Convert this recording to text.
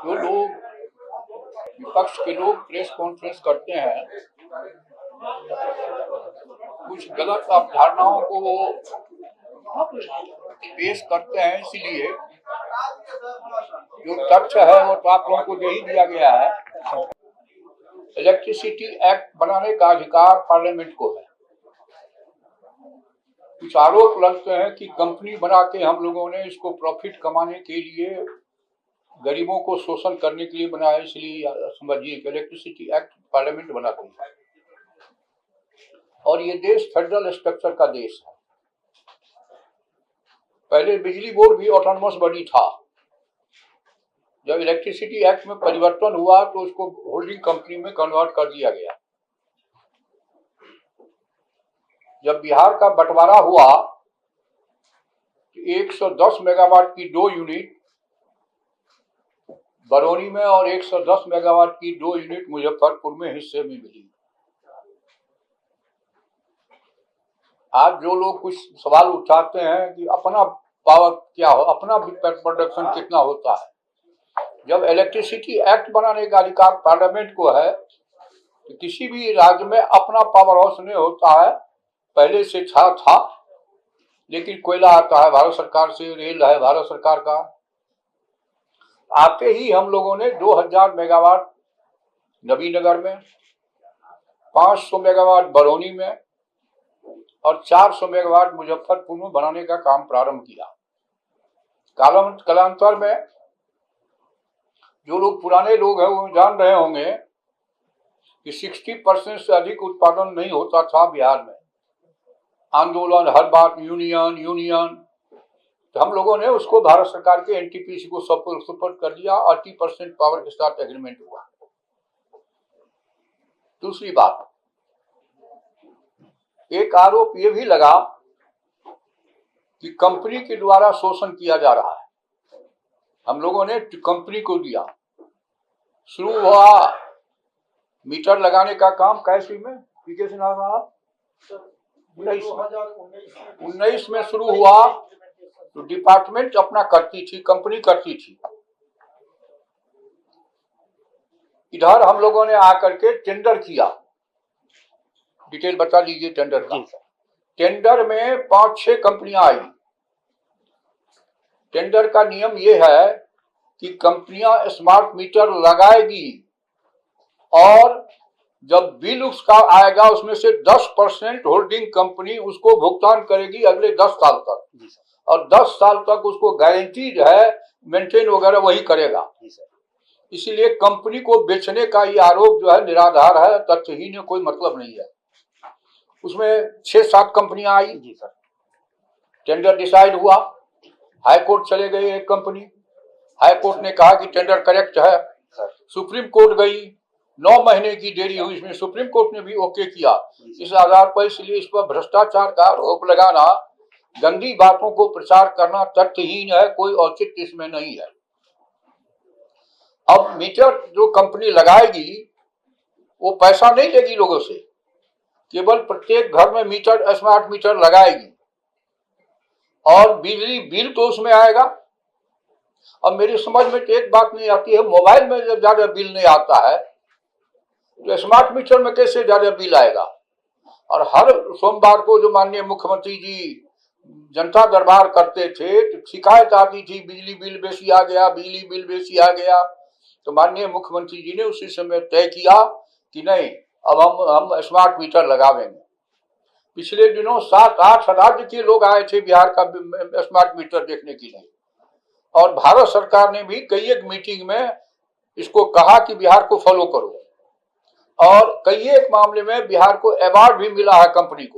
जो लोग विपक्ष के लोग प्रेस कॉन्फ्रेंस करते हैं, कुछ गलत अवधारणाओं को वो पेश करते हैं। इसीलिए जो तथ्य है वो तो आप लोगों को दे ही दिया गया है। इलेक्ट्रिसिटी एक्ट बनाने का अधिकार पार्लियामेंट को है। कुछ आरोप लगते हैं कि कंपनी बना के हम लोगों ने इसको प्रॉफिट कमाने के लिए, गरीबों को शोषण करने के लिए बनाया। इसलिए समझिए कि इलेक्ट्रिसिटी एक्ट पार्लियामेंट बनाती है और ये देश फेडरल स्ट्रक्चर का देश है। पहले बिजली बोर्ड भी ऑटोनोमस बॉडी था। जब इलेक्ट्रिसिटी एक्ट में परिवर्तन हुआ तो उसको होल्डिंग कंपनी में कन्वर्ट कर दिया गया। जब बिहार का बंटवारा हुआ तो 110 मेगावाट की 2 यूनिट बरौनी में और 110 मेगावाट की 2 यूनिट मुजफ्फरपुर में हिस्से में मिली। आज जो लोग कुछ सवाल उठाते हैं कि अपना पावर क्या हो, अपना प्रोडक्शन कितना होता है, जब इलेक्ट्रिसिटी एक्ट बनाने का अधिकार पार्लियामेंट को है तो किसी भी राज्य में अपना पावर हाउस नहीं होता है। पहले से था लेकिन कोयला आता है भारत सरकार से, रेल है भारत सरकार का। आते ही हम लोगों ने 2000 मेगावाट नबीनगर में, 500 मेगावाट बरौनी में और 400 मेगावाट मुजफ्फरपुर में बनाने का काम प्रारंभ किया। कालांतर में जो लोग पुराने लोग हैं वो जान रहे होंगे कि 60% से अधिक उत्पादन नहीं होता था बिहार में। आंदोलन, हर बात यूनियन, तो हम लोगों ने उसको भारत सरकार के एनटीपीसी को सपोर्ट कर दिया। 80% पावर के साथ एग्रीमेंट हुआ। दूसरी बात, एक आरोप ये भी लगा कि कंपनी के द्वारा शोषण किया जा रहा है। हम लोगों ने कंपनी को दिया। शुरू हुआ मीटर लगाने का काम कैसे में, पीके से नाम 19 में शुरू हुआ तो डिपार्टमेंट अपना करती थी, कंपनी करती थी। इधर हम लोगों ने आकर के टेंडर किया। डिटेल बता दीजिए टेंडर का। टेंडर में 5-6 कंपनियां आई। टेंडर का नियम यह है कि कंपनियां स्मार्ट मीटर लगाएगी और जब बिल उसका आएगा उसमें से 10% होल्डिंग कंपनी उसको भुगतान करेगी अगले 10 साल तक, और 10 साल तक उसको गारंटीड है मेंटेन वगैरह वही करेगा। इसलिए कंपनी को बेचने का ये आरोप जो है निराधार है, तथ्यहीन है, कोई मतलब नहीं है। उसमें 6-7 कंपनियां आई। टेंडर डिसाइड हुआ। हाई कोर्ट चले गए एक कंपनी। हाई कोर्ट ने कहा कि टेंडर करेक्ट है। सुप्रीम कोर्ट गई, 9 महीने की देरी हुई। इसमें सुप्रीम कोर्ट ने भी ओके किया। इस आधार पर, इसलिए इस पर भ्रष्टाचार का आरोप लगाना, गंदी बातों को प्रचार करना तथ्यहीन है, कोई औचित्य इसमें नहीं है। अब मीटर जो कंपनी लगाएगी वो पैसा नहीं लेगी लोगों से, केवल प्रत्येक घर में मीटर, स्मार्ट मीटर लगाएगी और बिजली बिल तो उसमें आएगा। अब मेरी समझ में तो एक बात नहीं आती है, मोबाइल में जब ज्यादा बिल नहीं आता है तो स्मार्ट मीटर में कैसे ज्यादा बिल आएगा। और हर सोमवार को जो माननीय मुख्यमंत्री जी जनता दरबार करते थे तो शिकायत आती थी, बिजली बिल बेसी आ गया, बिजली बिल बेसी आ गया। तो माननीय मुख्यमंत्री जी ने उसी समय तय किया कि नहीं, अब हम स्मार्ट मीटर लगावेंगे। पिछले दिनों 7-8 राज्य के लोग आए थे बिहार का स्मार्ट मीटर देखने के लिए, और भारत सरकार ने भी कई एक मीटिंग में इसको कहा कि बिहार को फॉलो करो, और कई एक मामले में बिहार को अवार्ड भी मिला है कंपनी को।